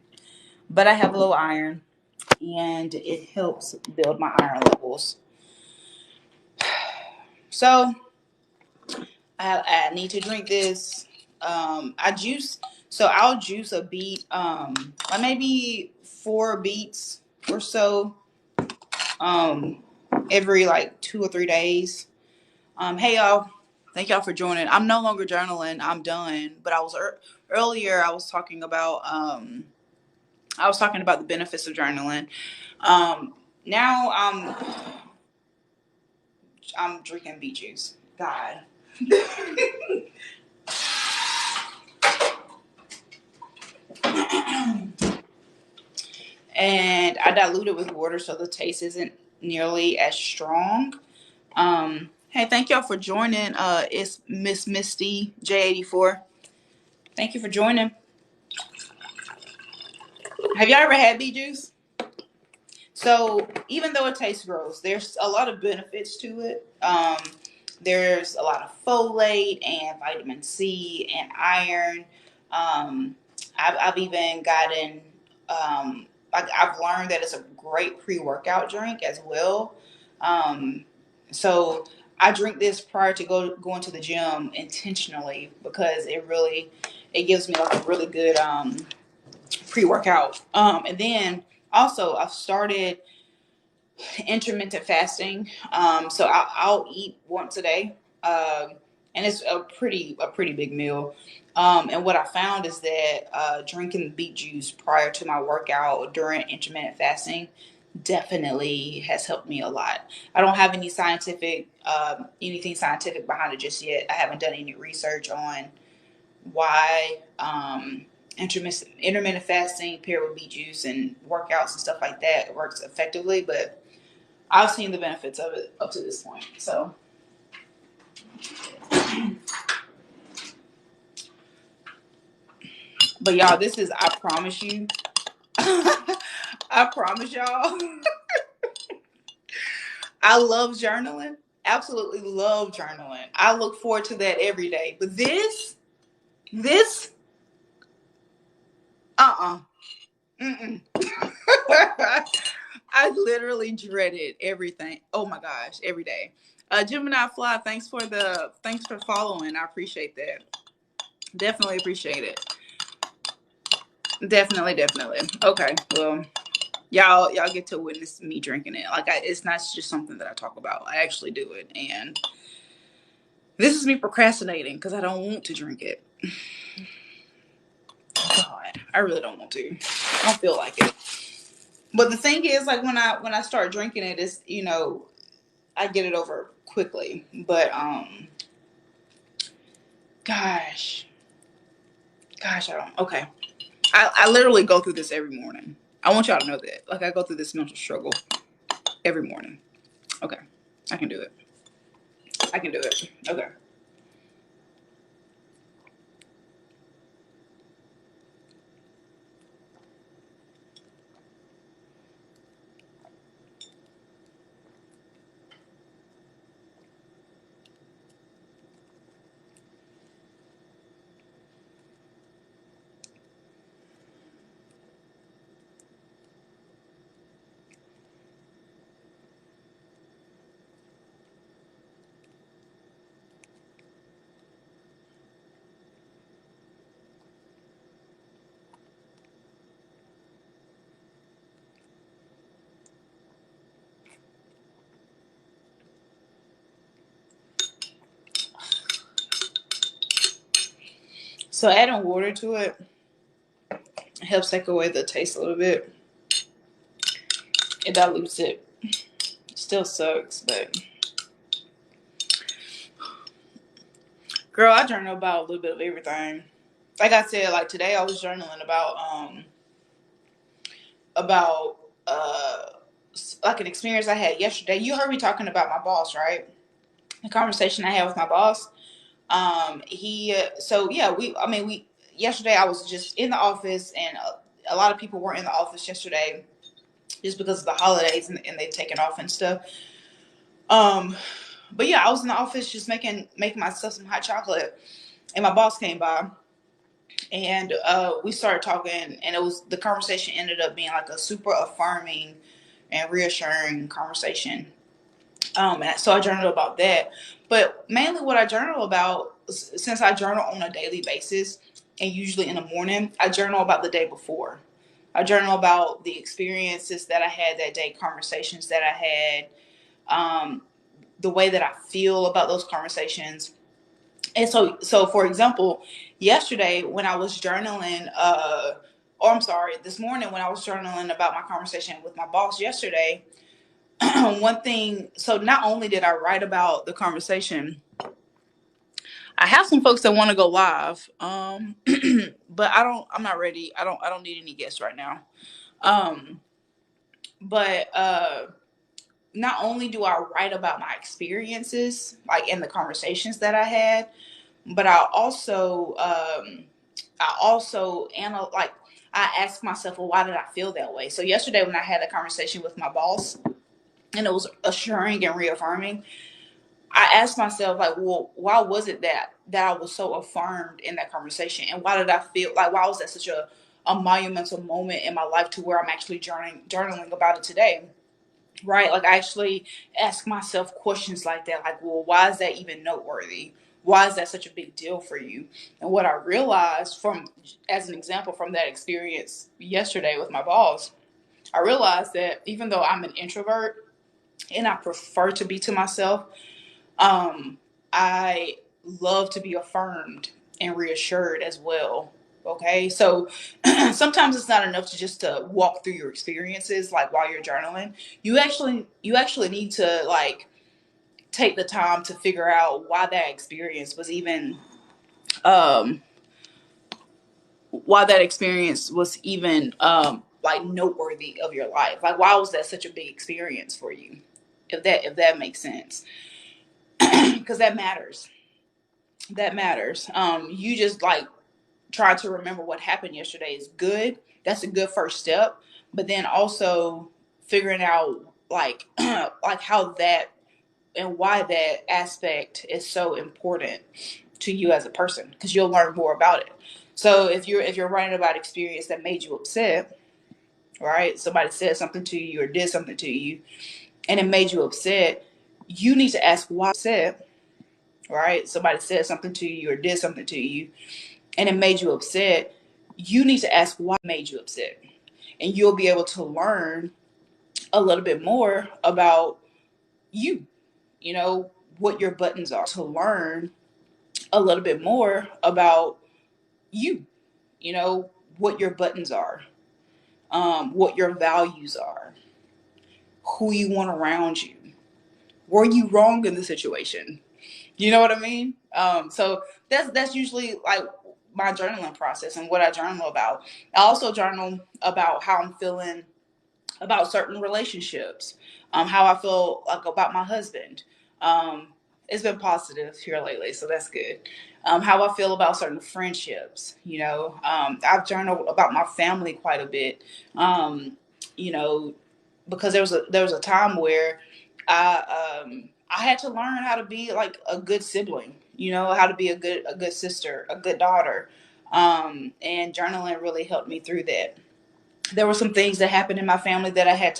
Speaker 1: But I have low iron and it helps build my iron levels. So I need to drink this. I juice, so I'll juice a beet, like maybe 4 beets or so, um, every like 2 or 3 days. Hey y'all, thank y'all for joining. I'm no longer journaling. I'm done. But I was earlier. I was talking about the benefits of journaling. Now I'm drinking beet juice. God. And I dilute it with water so the taste isn't nearly as strong. Hey, thank y'all for joining. It's Miss Misty J84. Thank you for joining. Have y'all ever had beet juice? So even though it tastes gross, there's a lot of benefits to it. There's a lot of folate and vitamin C and iron. Um, I've even gotten, I've learned that it's a great pre-workout drink as well. Um, so I drink this prior to going to the gym intentionally because it gives me like a really good pre-workout. And then also I've started intermittent fasting. So I'll eat once a day, and it's a pretty big meal. And what I found is that drinking beet juice prior to my workout during intermittent fasting definitely has helped me a lot. I don't have anything scientific behind it just yet. I haven't done any research on why intermittent fasting paired with beet juice and workouts and stuff like that works effectively, but I've seen the benefits of it up to this point. So, but y'all, I promise you, I promise y'all, I love journaling. Absolutely love journaling. I look forward to that every day. But this, mm-mm. I literally dreaded everything. Oh my gosh, every day. Gemini Fly, thanks for following. I appreciate that. Definitely appreciate it. Definitely, definitely. Okay, well, y'all get to witness me drinking it. Like, it's not just something that I talk about. I actually do it, and this is me procrastinating because I don't want to drink it. God, I really don't want to. I don't feel like it. But the thing is, like when I start drinking it, it's I get it over quickly. But gosh, I don't. Okay, I literally go through this every morning. I want y'all to know that. Like, I go through this mental struggle every morning. Okay, I can do it. I can do it. Okay. So adding water to it helps take away the taste a little bit. It dilutes it. Still sucks, but girl, I journal about a little bit of everything. Like I said, like today I was journaling about like an experience I had yesterday. You heard me talking about my boss, right? The conversation I had with my boss. He so yeah, we yesterday I was just in the office, and a lot of people weren't in the office yesterday just because of the holidays, and they've taken off and stuff. Um, but yeah, I was in the office just making myself some hot chocolate, and my boss came by, and we started talking, and the conversation ended up being like a super affirming and reassuring conversation. And so I journaled about that, but mainly what I journal about, since I journal on a daily basis, and usually in the morning, I journal about the day before. I journal about the experiences that I had that day, conversations that I had, the way that I feel about those conversations. And so for example, yesterday when I was journaling, or I'm sorry, this morning when I was journaling about my conversation with my boss yesterday, one thing, so not only did I write about the conversation, I have some folks that want to go live, but I'm not ready. I don't need any guests right now. Um, but not only do I write about my experiences, like in the conversations that I had, but I also like I ask myself, well, why did I feel that way? So yesterday when I had a conversation with my boss, and it was assuring and reaffirming, I asked myself, like, well, why was it that I was so affirmed in that conversation, and why did I feel like, why was that such a monumental moment in my life to where I'm actually journaling about it today, right? Like I actually ask myself questions like that, like, well, why is that even noteworthy? Why is that such a big deal for you? And what I realized from, as an example, from that experience yesterday with my boss, I realized that even though I'm an introvert and I prefer to be to myself, um, I love to be affirmed and reassured as well. Okay, so sometimes it's not enough to just to walk through your experiences like while you're journaling. You actually need to like take the time to figure out um why that experience was even like noteworthy of your life. Like why was that such a big experience for you? If that makes sense. Because that matters. That matters. You just like trying to remember what happened yesterday is good. That's a good first step. But then also figuring out like like how that and why that aspect is so important to you as a person, because you'll learn more about it. So if you're writing about experience that made you upset, right? Somebody said something to you or did something to you and it made you upset, you need to ask why upset, right? Somebody said something to you or did something to you and it made you upset, you need to ask why it made you upset. And you'll be able to learn a little bit more about you, you know, what your buttons are, to learn a little bit more about you, you know, what your buttons are, what your values are, who you want around you. Were you wrong in the situation? You know what I mean? So that's usually like my journaling process and what I journal about. I also journal about how I'm feeling about certain relationships, how I feel like about my husband. Um, it's been positive here lately, so that's good. How I feel about certain friendships. I've journaled about my family quite a bit. You know, because there was a time where I had to learn how to be like a good sibling. How to be a good sister, a good daughter. And journaling really helped me through that. There were some things that happened in my family that I had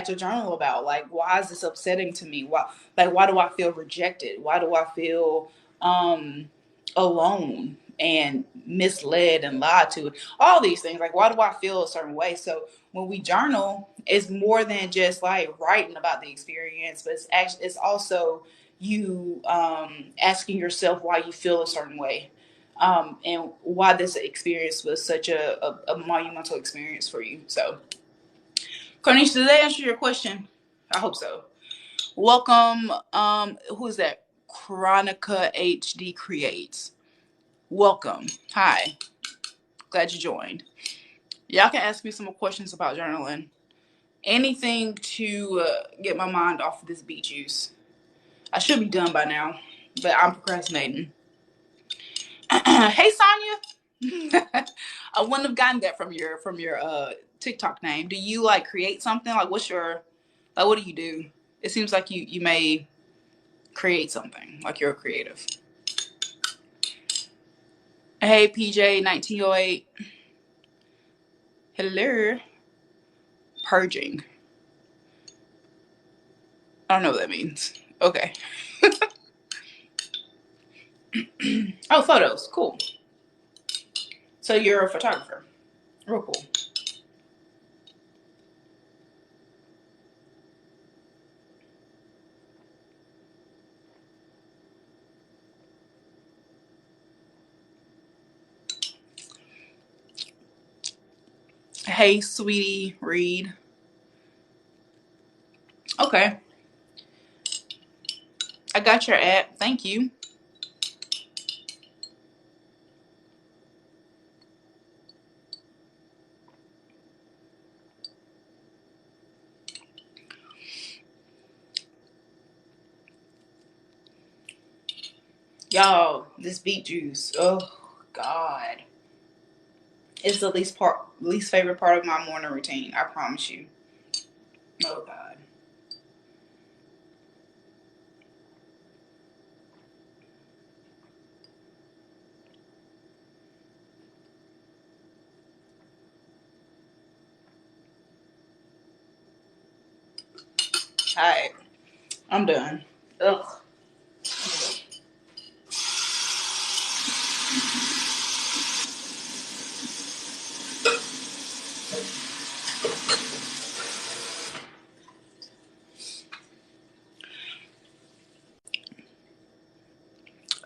Speaker 1: to journal about. Like, why is this upsetting to me? Why do I feel rejected? Why do I feel um alone and misled and lied to? All these things. Like, why do I feel a certain way? So when we journal, it's more than just like writing about the experience, but it's also you asking yourself why you feel a certain way. and why this experience was such a monumental experience for you. So, Cornisha, did that answer your question? I hope so. Welcome. Who is that? Chronica HD Creates. Welcome. Hi. Glad you joined. Y'all can ask me some more questions about journaling. Anything to get my mind off of this beet juice. I should be done by now, but I'm procrastinating. Hey, Sonya. I wouldn't have gotten that from your TikTok name. Do you like create something? Like, what do you do? It seems like you may create something. Like you're a creative. Hey, PJ 1908. Hello. Purging. I don't know what that means. Okay. Oh, photos. Cool. So you're a photographer. Real cool. Hey, sweetie, read. Okay. I got your app. Thank you. Y'all, this beet juice. Oh, God. It's the least favorite part of my morning routine. I promise you. Oh, God. All right. I'm done. Ugh.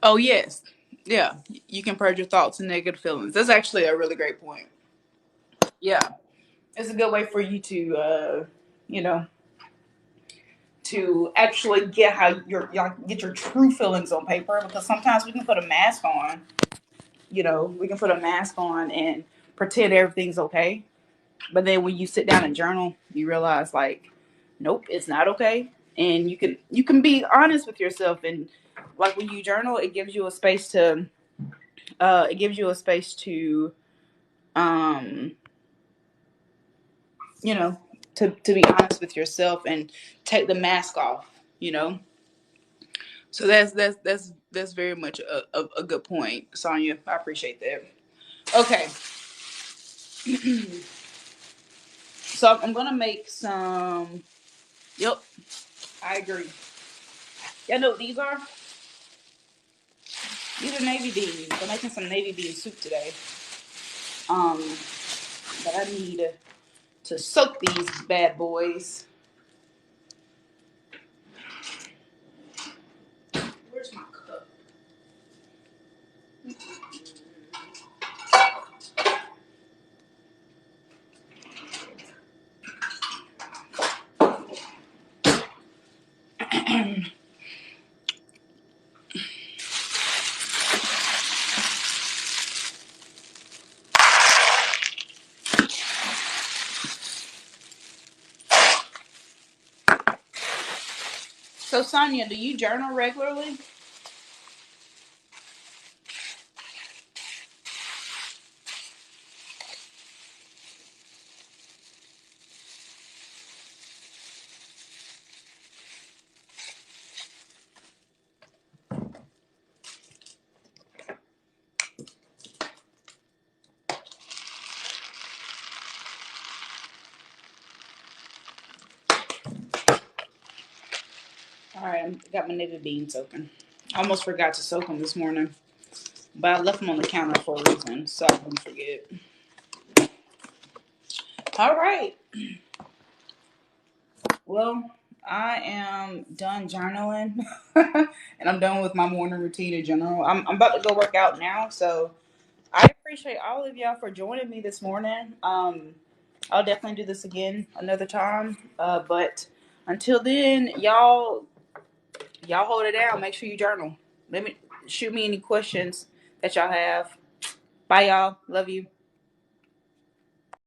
Speaker 1: Oh, yes. Yeah. You can purge your thoughts and negative feelings. That's actually a really great point. Yeah. It's a good way for you to, you know, to actually get how get your true feelings on paper, because sometimes we can put a mask on. We can put a mask on and pretend everything's okay, but then when you sit down and journal, you realize like, nope, it's not okay. And you can be honest with yourself, and like when you journal, it gives you a space to um you know to be honest with yourself and take the mask off. So that's very much a good point, Sonya. I appreciate that. Okay. So I'm gonna make some. Yep, I agree. Y'all know what these are? These are navy beans. I'm making some navy bean soup today. Um, but I need to soak these bad boys. Where's my cup? So Sonya, do you journal regularly? All right, I got my navy beans soaking. I almost forgot to soak them this morning, but I left them on the counter for a reason, so I wouldn't forget. All right. Well, I am done journaling, and I'm done with my morning routine in general. I'm about to go work out now, so I appreciate all of y'all for joining me this morning. I'll definitely do this again another time. But until then, y'all hold it down. Make sure you journal. Let me shoot me any questions that y'all have. Bye, y'all. Love you.